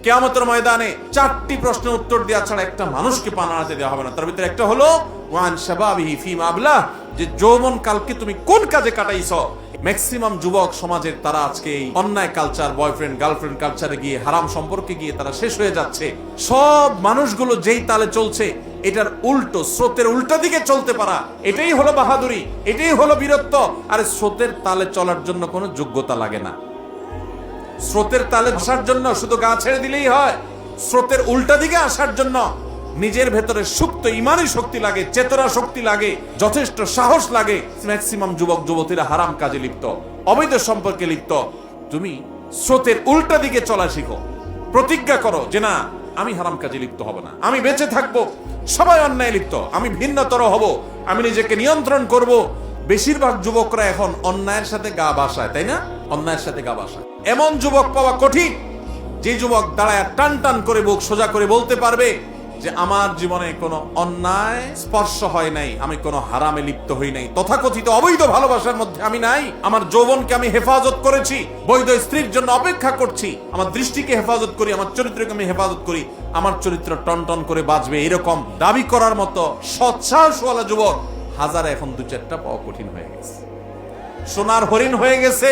কিয়ামতের ময়দানে 4টি প্রশ্নের উত্তর দেওয়া ছাড়া একটা মানুষকে পা নাড়াতে দেওয়া হবে না। তার ভিতরে একটা হলো ওয়ান শাবাবিহি ফিমা আবলাহ, যে যৌবন কালকে তুমি কোন কাজে কাটাইছো। ম্যাক্সিমাম যুবক সমাজের তারা আজকে এই অন্যায় কালচার, বয়ফ্রেন্ড গার্লফ্রেন্ড কালচারে গিয়ে, হারাম সম্পর্কে গিয়ে তারা শেষ হয়ে যাচ্ছে। সব মানুষগুলো যেই তালে চলছে, এটার উল্টো, স্রোতের উল্টা দিকে চলতে পারা, এটাই হলো বাহাদুরি, এটাই হলো বীরত্ব। আর স্রোতের তালে চলার জন্য কোনো যোগ্যতা লাগে না। স্রোতের তালে আসার জন্য শুধু গা ছেড়ে দিলেই হয়। স্রোতের উল্টা দিকে আসার জন্য নিজের ভেতরে সুপ্ত ইমানি শক্তি লাগে, চেতনা শক্তি লাগে, যথেষ্ট সাহস লাগে। ম্যাক্সিমাম যুবক যুবতীরা হারাম কাজে লিপ্ত, অবৈধ সম্পর্কে লিপ্ত। তুমি স্রোতের উল্টা দিকে চলা শিখো, প্রতিজ্ঞা করো যে না, আমি হারাম কাজে লিপ্ত হব না, আমি বেঁচে থাকবো। সবাই অন্যায় লিপ্ত, আমি ভিন্নতর হব, আমি নিজেকে নিয়ন্ত্রণ করব। বেশিরভাগ যুবকরা এখন অন্যায়ের সাথে গা বাসায়, তাই না? অন্যায়ের সাথে গা বাসায়। এমন যুবক পাওয়া কঠিন যে যুবক দাঁড়ায় টান টান করে বুক সোজা করে বলতে পারবে যে আমার জীবনে কোনো অন্যায় স্পর্শ হয় নাই, আমি কোনো হারামে লিপ্ত হই নাই, তথাকথিত অবৈধ ভালোবাসার মধ্যে আমি নাই, আমার যৌবনকে আমি হেফাজত করেছি, বৈধ স্ত্রীর জন্য অপেক্ষা করছি, আমার দৃষ্টিকে হেফাজত করি, আমার চরিত্রকে আমি হেফাজত করি, আমার চরিত্র টন টন করে বাঁচবে, এরকম দাবি করার মতো সৎসাহসওয়ালা যুবক হাজারে এখন 2-4টা পাওয়া কঠিন হয়ে গেছে। সোনার হরিণ হয়ে গেছে